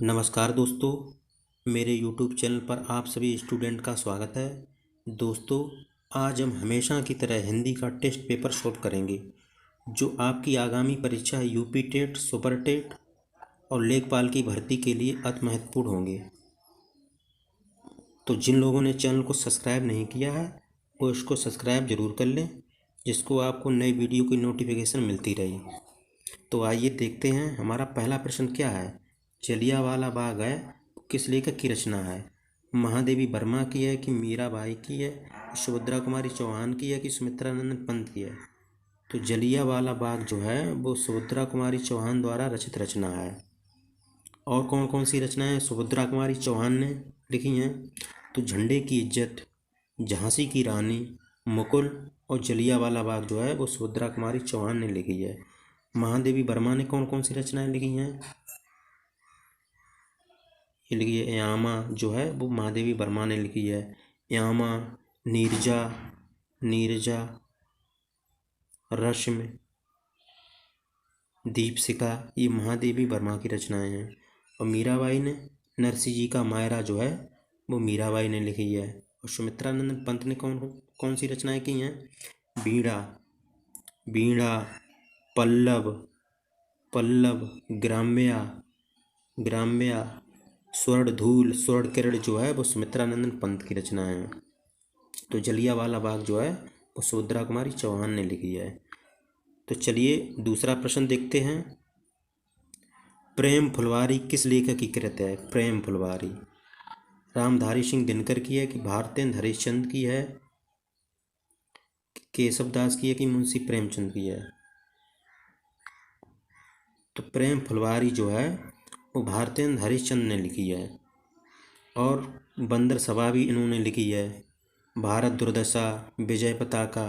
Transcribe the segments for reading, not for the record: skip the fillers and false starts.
नमस्कार दोस्तों, मेरे YouTube चैनल पर आप सभी स्टूडेंट का स्वागत है। दोस्तों, आज हम हमेशा की तरह हिंदी का टेस्ट पेपर सॉल्व करेंगे जो आपकी आगामी परीक्षा यूपी टेट, सुपर टेट और लेखपाल की भर्ती के लिए अति महत्वपूर्ण होंगे। तो जिन लोगों ने चैनल को सब्सक्राइब नहीं किया है वो इसको सब्सक्राइब ज़रूर कर लें, जिसको आपको नई वीडियो की नोटिफिकेशन मिलती रही। तो आइए देखते हैं हमारा पहला प्रश्न क्या है। जलियांवाला बाग है किस लेखक की रचना है? महादेवी वर्मा की है कि मीराबाई की है, सुभद्रा कुमारी चौहान की है कि सुमित्रा नंदन पंत की है? तो जलियांवाला बाग जो है वो सुभद्रा कुमारी चौहान द्वारा रचित रचना है। और कौन कौन सी रचनाएं सुभद्रा कुमारी चौहान ने लिखी हैं? तो झंडे की इज्जत, झांसी की रानी, मुकुल और जलियांवाला बाग जो है वो सुभद्रा कुमारी चौहान ने लिखी है। महादेवी वर्मा ने कौन कौन सी रचनाएं लिखी हैं? ये लिखी है यामा जो है वो महादेवी वर्मा ने लिखी है। यामा, नीरजा, नीरजा, रश्मि, दीपशिखा, ये महादेवी वर्मा की रचनाएं हैं। और मीराबाई ने नरसिंह जी का मायरा जो है वो मीराबाई ने लिखी है। और सुमित्रा नंदन पंत ने कौन कौन सी रचनाएं की हैं? बीड़ा, बीड़ा, पल्लव, पल्लव, ग्राम्या, ग्राम्या, स्वर्ण धूल, स्वर्ण किरण जो है वो सुमित्रा नंदन पंत की रचना है। तो जलियांवाला बाग जो है वो सुभद्रा कुमारी चौहान ने लिखी है। तो चलिए दूसरा प्रश्न देखते हैं। प्रेम फुलवारी किस लेखक की कृत है? प्रेम फुलवारी रामधारी सिंह दिनकर की है कि भारतेंद्र हरिश्चंद्र की है, केशव दास की है कि मुंशी प्रेमचंद की है? तो प्रेम फुलवारी जो है वो भारतेंद्र हरिश्चंद्र ने लिखी है। और बंदर सभा भी इन्होंने लिखी है। भारत दुर्दशा, विजय पताका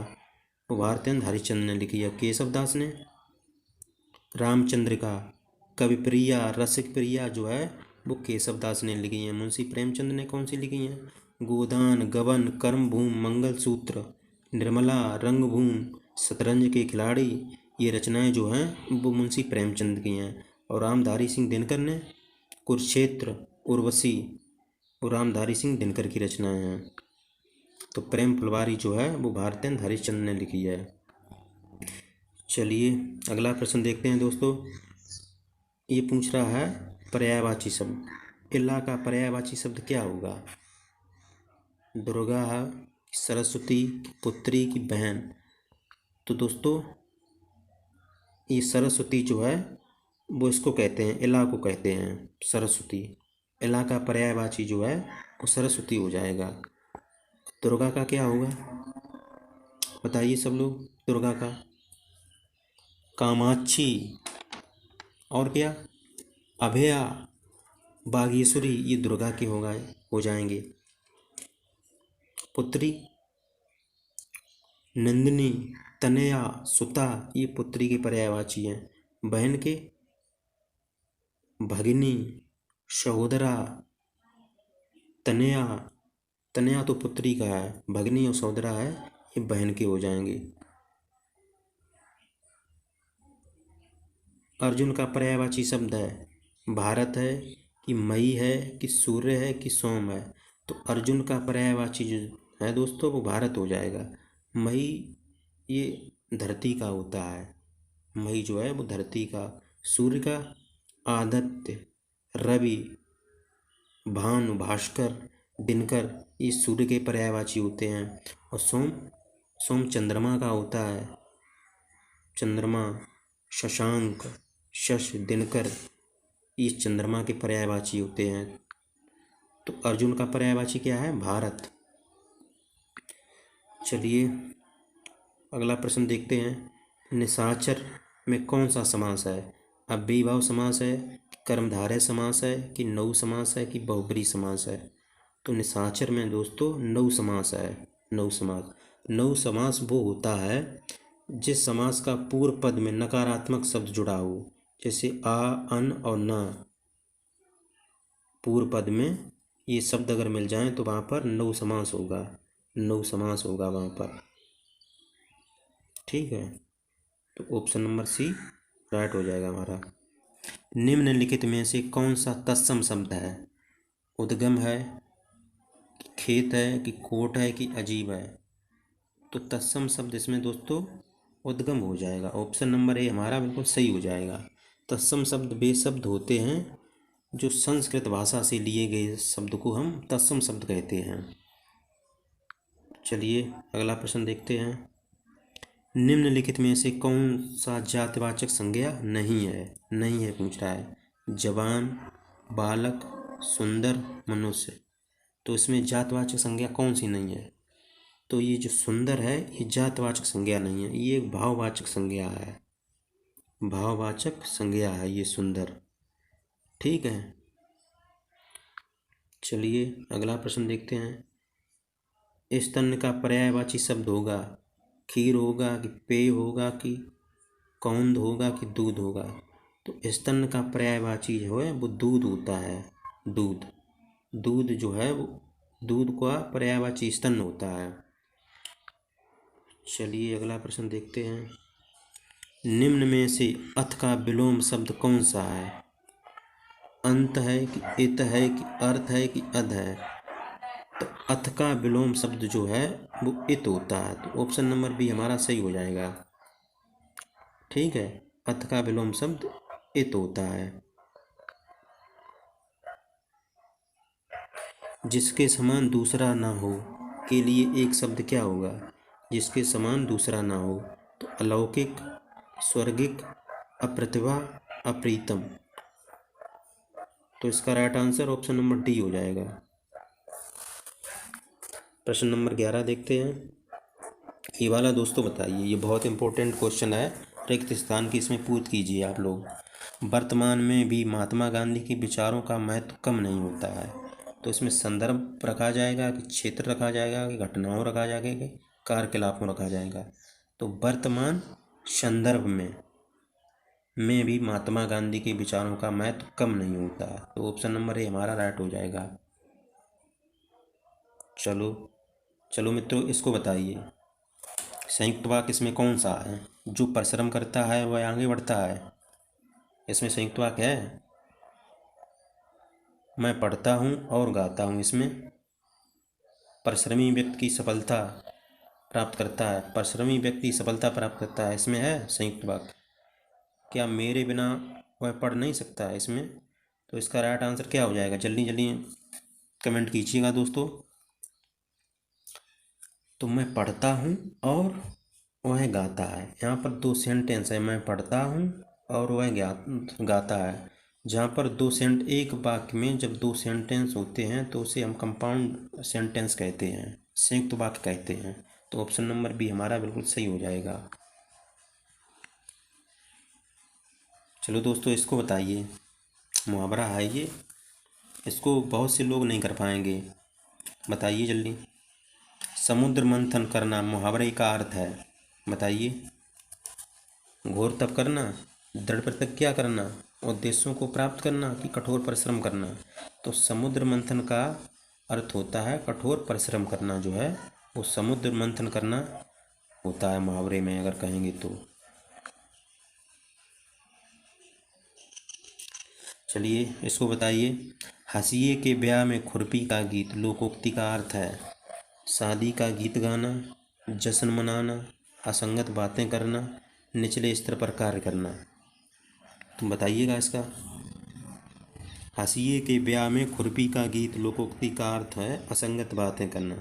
वो भारतेंद्र हरिश्चंद्र ने लिखी है। केशव दास ने रामचंद्रिका, कविप्रिया, रसिक प्रिया जो है वो केशव दास ने लिखी है। मुंशी प्रेमचंद ने कौन सी लिखी हैं? गोदान, गबन, कर्मभूमि, मंगलसूत्र, निर्मला, रंगभूमि, शतरंज के खिलाड़ी, ये रचनाएं जो हैं वो मुंशी प्रेमचंद की हैं। और रामधारी सिंह दिनकर ने कुरुक्षेत्र, उर्वशी वो रामधारी सिंह दिनकर की रचनाएं हैं। तो प्रेम फुलवारी जो है वो भारतेंद्र हरिश्चंद्र ने लिखी है। चलिए अगला प्रश्न देखते हैं दोस्तों। ये पूछ रहा है पर्यायवाची शब्द। इला का पर्यायवाची शब्द क्या होगा? दुर्गा, सरस्वती, पुत्री की बहन? तो दोस्तों ये सरस्वती जो है वो इसको कहते हैं, इला को कहते हैं सरस्वती। इला का पर्यायवाची जो है वो सरस्वती हो जाएगा। दुर्गा का क्या होगा बताइए सब लोग? दुर्गा का कामाक्षी, और क्या? अभया, बागेश्वरी, ये दुर्गा के हो जाएंगे। पुत्री नंदिनी, तनया, सुता, ये पुत्री के पर्यायवाची हैं। बहन के भगिनी, सहोदरा, तनया, तनया तो पुत्री का है, भगिनी और सहोदरा है ये बहन के हो जाएंगे। अर्जुन का पर्यायवाची शब्द है भारत है कि मई है कि सूर्य है कि सोम है? तो अर्जुन का पर्यायवाची जो है दोस्तों वो भारत हो जाएगा। मई ये धरती का होता है, मई जो है वो धरती का। सूर्य का आदित्य, रवि, भानु, भास्कर, दिनकर, ये सूर्य के पर्यायवाची होते हैं। और सोम, सोम चंद्रमा का होता है। चंद्रमा, शशांक, शश, दिनकर, ये चंद्रमा के पर्यायवाची होते हैं। तो अर्जुन का पर्यायवाची क्या है? भारत। चलिए अगला प्रश्न देखते हैं। निशाचर में कौन सा समास है? अव्ययीभाव समास है, कर्मधारय समास है कि नौ समास है कि बहुब्रीहि समास है? तो निशाचर में दोस्तों नौ समास है। नौ समास, नौ समास वो होता है जिस समास का पूर्व पद में नकारात्मक शब्द जुड़ा हो, जैसे आ, अन और ना। पूर्व पद में ये शब्द अगर मिल जाएं तो वहाँ पर नौ समास होगा, नौ समास होगा वहाँ पर। ठीक है, तो ऑप्शन नंबर सी राइट हो जाएगा हमारा। निम्नलिखित में से कौन सा तत्सम शब्द है? उद्गम है कि खेत है कि कोट है कि अजीब है? तो तत्सम शब्द इसमें दोस्तों उद्गम हो जाएगा। ऑप्शन नंबर ए हमारा बिल्कुल सही हो जाएगा। तत्सम शब्द वे शब्द होते हैं जो संस्कृत भाषा से लिए गए शब्द को हम तत्सम शब्द कहते हैं। चलिए अगला प्रश्न देखते हैं। निम्नलिखित में से कौन सा जातिवाचक संज्ञा नहीं है? नहीं है पूछ रहा है। जवान, बालक, सुंदर, मनुष्य। तो इसमें जातिवाचक संज्ञा कौन सी नहीं है? तो ये जो सुंदर है ये जातवाचक संज्ञा नहीं है, ये एक भाववाचक संज्ञा है। भाववाचक संज्ञा है ये सुंदर। ठीक है, चलिए अगला प्रश्न देखते हैं। स्तन का पर्यायवाची शब्द होगा खीर होगा कि पेय होगा कि कौंध होगा कि दूध होगा? तो स्तन का पर्यायवाची जो है वो दूध होता है। दूध, दूध जो है वो दूध का पर्यायवाची स्तन होता है। चलिए अगला प्रश्न देखते हैं। निम्न में से अथ का विलोम शब्द कौन सा है? अंत है कि इत है कि अर्थ है कि अध है? तो अथ का विलोम शब्द जो है वो इत होता है। तो ऑप्शन नंबर बी हमारा सही हो जाएगा। ठीक है, अथ का विलोम शब्द इत होता है। जिसके समान दूसरा ना हो के लिए एक शब्द क्या होगा? जिसके समान दूसरा ना हो तो अलौकिक, स्वर्गिक, अप्रतिभा, अप्रीतम। तो इसका right answer option number D हो जाएगा। प्रश्न नंबर 11 देखते हैं। ये वाला दोस्तों बताइए, ये बहुत इंपॉर्टेंट क्वेश्चन है। रिक्त स्थान की इसमें पूछ कीजिए आप लोग। वर्तमान में भी महात्मा गांधी के विचारों का महत्व कम नहीं होता है। तो इसमें संदर्भ रखा जाएगा कि क्षेत्र रखा जाएगा कि घटनाओं रखा जाएगा कि कार्यकलापों रखा जाएगा? तो वर्तमान संदर्भ में भी महात्मा गांधी के विचारों का महत्व कम नहीं होता। तो ऑप्शन नंबर ए हमारा राइट हो जाएगा। चलो मित्रों, इसको बताइए संयुक्त वाक्य इसमें कौन सा है? जो परिश्रम करता है वह आगे बढ़ता है। इसमें संयुक्त वाक्य है। मैं पढ़ता हूँ और गाता हूँ, इसमें परिश्रमी व्यक्ति सफलता प्राप्त करता है। परिश्रमी व्यक्ति सफलता प्राप्त करता है, इसमें है संयुक्त वाक्य। क्या मेरे बिना वह पढ़ नहीं सकता है? इसमें तो इसका राइट आंसर क्या हो जाएगा? जल्दी जल्दी कमेंट कीजिएगा दोस्तों। तो मैं पढ़ता हूँ और वह गाता है, यहाँ पर दो सेंटेंस है। मैं पढ़ता हूँ और वह गाता है। जहाँ पर एक वाक्य में जब दो सेंटेंस होते हैं तो उसे हम कंपाउंड सेंटेंस कहते हैं, संयुक्त वाक्य कहते हैं। तो ऑप्शन नंबर बी हमारा बिल्कुल सही हो जाएगा। चलो दोस्तों, इसको बताइए। मुहावरा है ये, इसको बहुत से लोग नहीं कर पाएंगे। बताइए जल्दी। समुद्र मंथन करना मुहावरे का अर्थ है, बताइए। घोर तप करना, दृढ़ प्रतिज्ञा करना, उद्देश्यों को प्राप्त करना कि कठोर परिश्रम करना? तो समुद्र मंथन का अर्थ होता है कठोर परिश्रम करना, जो है वो समुद्र मंथन करना होता है मुहावरे में अगर कहेंगे तो। चलिए इसको बताइए। हंसिए के ब्याह में खुरपी का गीत लोकोक्ति का अर्थ है शादी का गीत गाना, जश्न मनाना, असंगत बातें करना, निचले स्तर पर कार्य करना। तुम बताइएगा इसका। हंसिए के ब्याह में खुरपी का गीत लोकोक्ति का अर्थ है असंगत बातें करना,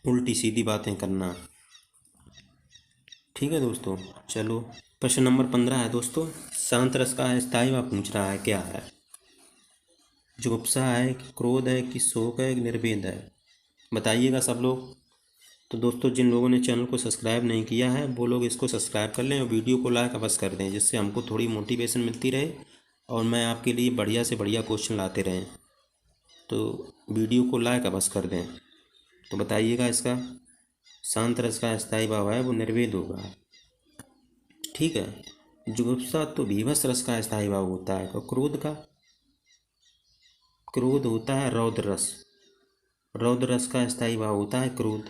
उल्टी सीधी बातें करना। ठीक है दोस्तों। चलो प्रश्न नंबर 15 है दोस्तों। शांत रस का स्थायी व पूछ रहा है क्या है? जुगुप्सा है कि क्रोध है कि शोक है कि निर्वेद है? बताइएगा सब लोग। तो दोस्तों, जिन लोगों ने चैनल को सब्सक्राइब नहीं किया है वो लोग इसको सब्सक्राइब कर लें और वीडियो को लाइक अवश्य कर दें, जिससे हमको थोड़ी मोटिवेशन मिलती रहे और मैं आपके लिए बढ़िया से बढ़िया क्वेश्चन लाते रहें। तो वीडियो को लाइक अवश्य कर दें। तो बताइएगा इसका। शांत रस का स्थायी भाव है वो निर्वेद होगा। ठीक है। जुगुप्सा तो भीभत्स रस का स्थायी भाव होता है। और क्रोध होता है रौद्र रस। रौद्र रस का स्थायी भाव होता है क्रोध।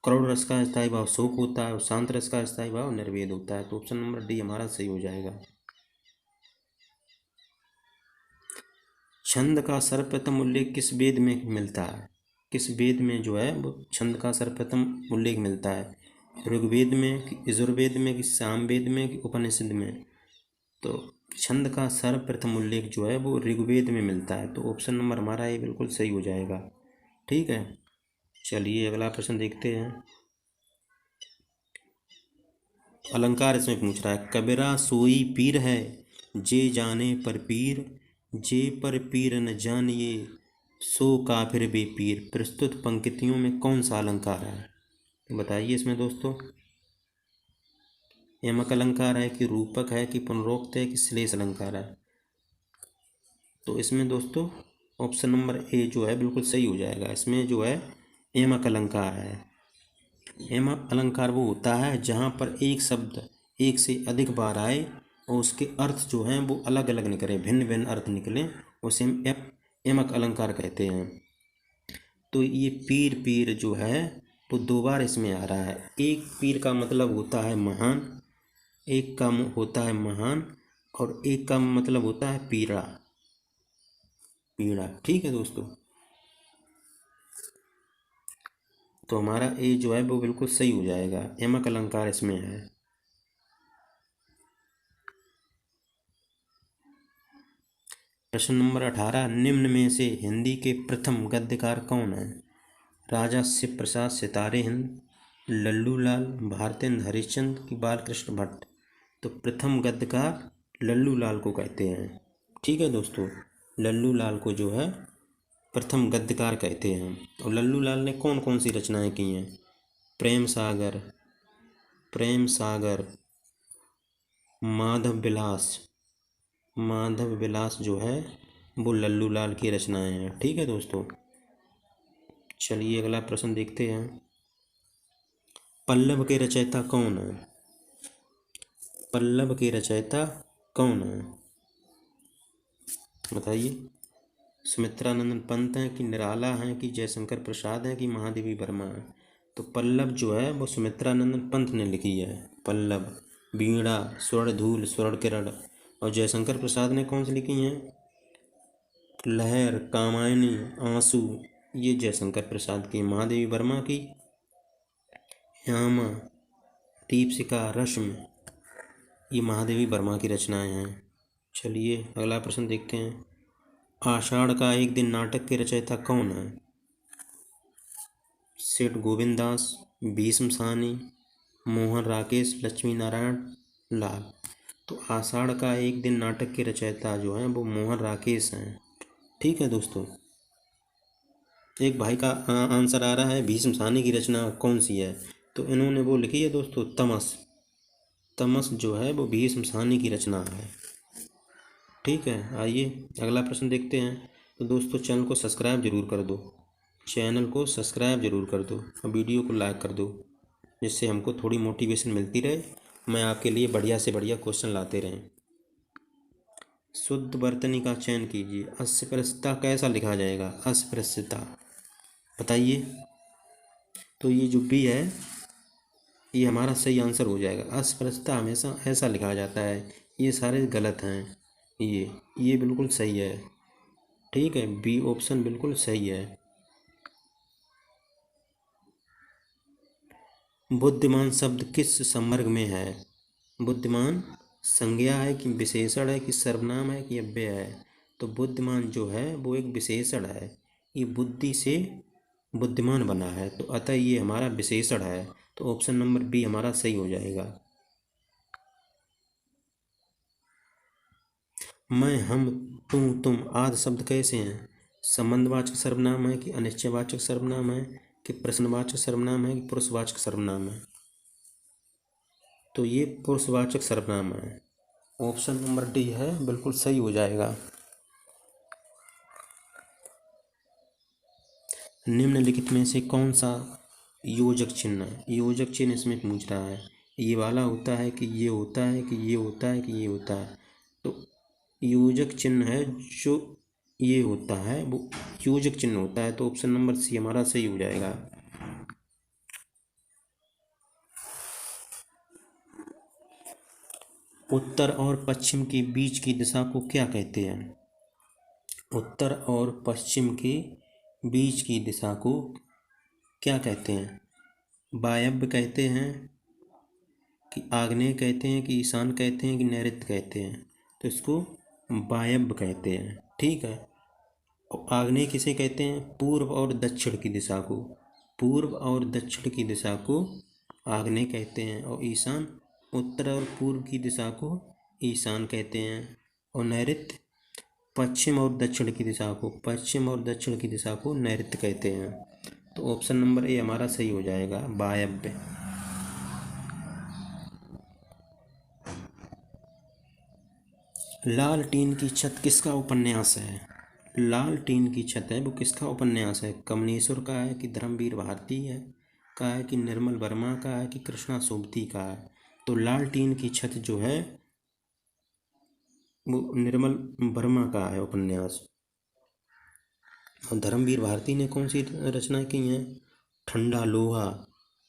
करुण रस का स्थायी भाव शोक होता है और शांत रस का स्थायी भाव निर्वेद होता है। तो ऑप्शन नंबर डी हमारा सही हो जाएगा। छंद का सर्वप्रथम उल्लेख किस वेद में मिलता है? किस वेद में जो है वो छंद का सर्वप्रथम उल्लेख मिलता है? ऋग्वेद में कि यजुर्वेद में कि सामवेद में कि उपनिषद में? तो छंद का सर्वप्रथम उल्लेख जो है वो ऋग्वेद में मिलता है। तो ऑप्शन नंबर हमारा ये बिल्कुल सही हो जाएगा। ठीक है, चलिए अगला प्रश्न देखते हैं। अलंकार इसमें पूछ रहा है, कबीरा सोई पीर है जे जाने पर पीर, जे पर पीर न जानिए सो काफिर बे पीर। प्रस्तुत पंक्तियों में कौन सा अलंकार है? तो बताइए इसमें दोस्तों, यमक अलंकार है कि रूपक है कि पुनरोक्त है कि श्लेष अलंकार है? तो इसमें दोस्तों ऑप्शन नंबर ए जो है बिल्कुल सही हो जाएगा। इसमें जो है यमक अलंकार है। यमक अलंकार वो होता है जहाँ पर एक शब्द एक से अधिक बार आए और उसके अर्थ जो हैं वो अलग अलग निकले, भिन्न भिन्न अर्थ निकले, उसे हम यमक अलंकार कहते हैं। तो ये पीर पीर जो है वो दो बार इसमें आ रहा है। एक पीर का मतलब होता है महान, एक का होता है महान, और एक का मतलब होता है पीड़ा, पीड़ा। ठीक है दोस्तों, तो हमारा ए जो है वो बिल्कुल सही हो जाएगा, यमक अलंकार इसमें है। प्रश्न नंबर 18, निम्न में से हिंदी के प्रथम गद्यकार कौन है? राजा शिव प्रसाद सितारे हिंद, लल्लू लाल, भारतेंद्र हरिश्चंद्र की बालकृष्ण भट्ट? तो प्रथम गद्यकार लल्लू लाल को कहते हैं। ठीक है दोस्तों, लल्लू लाल को जो है प्रथम गद्यकार कहते हैं। और लल्लू लाल ने कौन कौन सी रचनाएं की हैं? प्रेम सागर, प्रेम सागर, माधव विलास, माधव विलास जो है वो लल्लू लाल की रचनाएं हैं। ठीक है दोस्तों, चलिए अगला प्रश्न देखते हैं। पल्लव के रचयिता कौन है? पल्लव के रचयिता कौन है? बताइए। सुमित्रानंदन पंत हैं कि निराला हैं कि जयशंकर प्रसाद हैं कि महादेवी वर्मा हैं? तो पल्लव जो है वो सुमित्रानंदन पंत ने लिखी है। पल्लव, वीणा, स्वर्ण धूल, स्वर्ण किरण। और जयशंकर प्रसाद ने कौन सी लिखी हैं? लहर, कामायनी, आंसू, ये जयशंकर प्रसाद की। महादेवी वर्मा की श्यामा, दीपशिखा, रश्मि, ये महादेवी वर्मा की रचनाएं हैं। चलिए अगला प्रश्न देखते हैं। आषाढ़ का एक दिन नाटक के रचयिता कौन है? सेठ गोविंद दास, भीष्म साहनी, मोहन राकेश, लक्ष्मी नारायण लाल? तो आषाढ़ का एक दिन नाटक के रचयिता जो हैं वो मोहन राकेश हैं। ठीक है दोस्तों, एक भाई का आंसर आ रहा है भीष्म साहनी की रचना कौन सी है? तो इन्होंने वो लिखी है दोस्तों तमस। तमस जो है वो भीष्म साहनी की रचना है। ठीक है, आइए अगला प्रश्न देखते हैं। तो दोस्तों चैनल को सब्सक्राइब जरूर कर दो, चैनल को सब्सक्राइब जरूर कर दो और वीडियो को लाइक कर दो, जिससे हमको थोड़ी मोटिवेशन मिलती रहे, मैं आपके लिए बढ़िया से बढ़िया क्वेश्चन लाते रहें। शुद्ध वर्तनी का चयन कीजिए। अस्पृश्यता कैसा लिखा जाएगा? अस्पृश्यता, बताइए। तो ये जो बी है ये हमारा सही आंसर हो जाएगा। अस्पृश्यता हमेशा ऐसा लिखा जाता है, ये सारे गलत हैं। ये बिल्कुल सही है। ठीक है, बी ऑप्शन बिल्कुल सही है। बुद्धिमान शब्द किस संवर्ग में है? बुद्धिमान संज्ञा है कि विशेषण है कि सर्वनाम है कि अव्यय है? तो बुद्धिमान जो है वो एक विशेषण है, ये बुद्धि से बुद्धिमान बना है, तो अतः ये हमारा विशेषण है। तो ऑप्शन नंबर बी हमारा सही हो जाएगा। मैं, हम, तुम आदि शब्द कैसे हैं? संबंधवाचक सर्वनाम है कि अनिश्चयवाचक सर्वनाम है कि प्रश्नवाचक सर्वनाम है कि पुरुषवाचक सर्वनाम है? तो ये पुरुषवाचक सर्वनाम है। ऑप्शन नंबर डी है बिल्कुल सही हो जाएगा। निम्नलिखित में से कौन सा योजक चिन्ह है? योजक चिन्ह इसमें पूछ रहा है, ये वाला होता है कि ये होता है कि ये होता है कि ये होता है? तो योजक चिन्ह है जो ये होता है वो योजक चिन्ह होता है। तो ऑप्शन नंबर सी हमारा सही हो जाएगा। उत्तर और पश्चिम के बीच की दिशा को क्या कहते हैं? उत्तर और पश्चिम के बीच की दिशा को क्या कहते हैं? वायव्य कहते हैं कि आग्नेय कहते हैं कि ईशान कहते हैं कि नैऋत्य कहते हैं? तो इसको वायव्य कहते हैं। ठीक है। और आग्नेय किसे कहते हैं? पूर्व और दक्षिण की दिशा को, पूर्व और दक्षिण की दिशा को आग्नेय कहते हैं। और ईशान, उत्तर और पूर्व की दिशा को ईशान कहते हैं। और नैऋत्य, पश्चिम और दक्षिण की दिशा को, पश्चिम और दक्षिण की दिशा को नैऋत्य कहते हैं। तो ऑप्शन नंबर ए हमारा सही हो जाएगा, वायव्य। लाल टीन की छत किसका उपन्यास है? लाल टीन की छत है वो किसका उपन्यास है? कमलेश्वर का है कि धर्मवीर भारती है का है कि निर्मल वर्मा का है कि कृष्णा सोबती का है? तो लाल टीन की छत जो है वो निर्मल वर्मा का है उपन्यास। और धर्मवीर भारती ने कौन सी रचना की हैं? ठंडा लोहा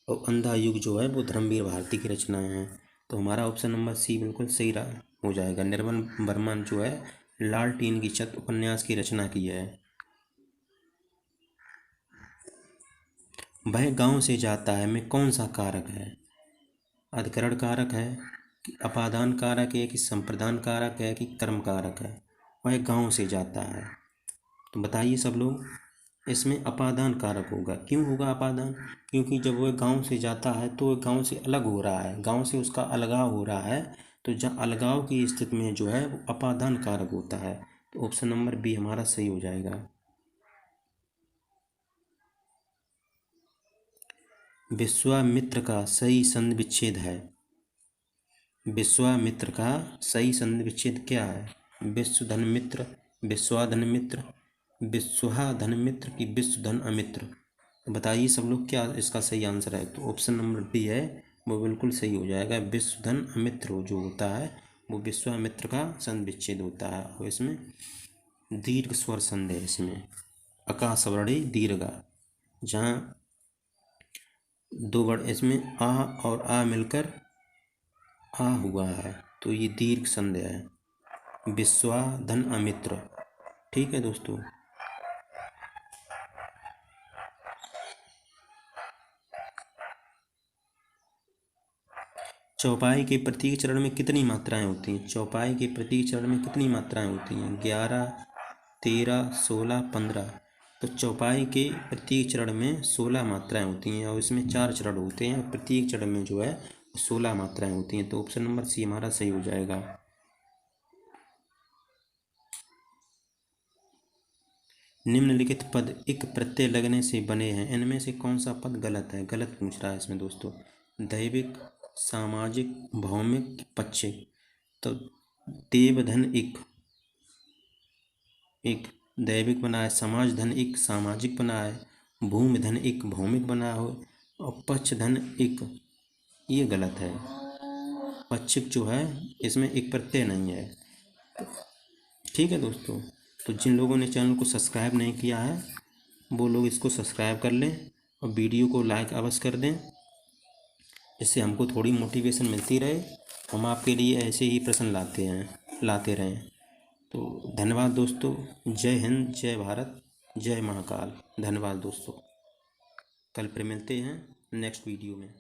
और अंधा युग जो है वो धर्मवीर भारती की रचनाएं हैं। तो हमारा ऑप्शन नंबर सी बिल्कुल सही हो जाएगा। निर्मल वर्मा जो है लाल टीन की छत उपन्यास की रचना की है। वह गांव से जाता है में कौन सा कारक है? अधिकरण कारक है कि अपादान कारक है कि संप्रदान कारक है कि कर्म कारक है? वह गांव से जाता है। तो बताइए सब लोग, इसमें अपादान कारक होगा। क्यों होगा अपादान? क्योंकि जब वह गांव से जाता है तो वह गांव से अलग हो रहा है, गांव से उसका अलगाव हो रहा है। तो जहाँ अलगाव की स्थिति में जो है वो अपादान कारक होता है। तो ऑप्शन नंबर बी हमारा सही हो जाएगा। विश्वामित्र का सही संधि विच्छेद है। विश्वामित्र का सही संधि विच्छेद क्या है? विश्वधन मित्र, विश्वाधन मित्र, विश्वाधन मित्र की विश्वधन अमित्र? बताइए सब लोग क्या इसका सही आंसर है? तो ऑप्शन नंबर बी है वो बिल्कुल सही हो जाएगा। विश्वधन अमित्र जो होता है वो विश्वामित्र का संधि विच्छेद होता है। और इसमें दीर्घ स्वर संधि है, इसमें अकासवर्णी दीर्घा, जहाँ दो वर्ड इसमें आ और आ मिलकर आ हुआ है तो ये दीर्घ संधि है। विश्वाधन अमित्र। ठीक है दोस्तों। चौपाई के प्रत्येक चरण में कितनी मात्राएं होती हैं? चौपाई के प्रत्येक चरण में कितनी मात्राएं होती हैं? 11, 13, 16, 15। तो चौपाई के प्रत्येक चरण में 16 मात्राएं होती हैं और इसमें 4 चरण होते हैं। प्रत्येक चरण में जो है 16 मात्राएं होती हैं। तो ऑप्शन नंबर सी हमारा सही हो जाएगा। निम्नलिखित पद इक प्रत्यय लगने से बने हैं, इनमें से कौन सा पद गलत है? गलत पूछ रहा है इसमें दोस्तों। दैविक, सामाजिक, भौमिक, पक्षिक। तो देवधन इक, एक दैविक बना है, समाज धन एक सामाजिक बना है, भूमि धन एक भौमिक बना हो, और पक्ष धन एक, ये गलत है। पक्षिक जो है इसमें एक प्रत्यय नहीं है। ठीक है दोस्तों। तो जिन लोगों ने चैनल को सब्सक्राइब नहीं किया है वो लोग इसको सब्सक्राइब कर लें और वीडियो को लाइक अवश्य कर दें, जिससे हमको थोड़ी मोटिवेशन मिलती रहे। हम आपके लिए ऐसे ही प्रश्न लाते रहें। तो धन्यवाद दोस्तों। जय हिंद, जय भारत, जय महाकाल। धन्यवाद दोस्तों। कल फिर मिलते हैं नेक्स्ट वीडियो में।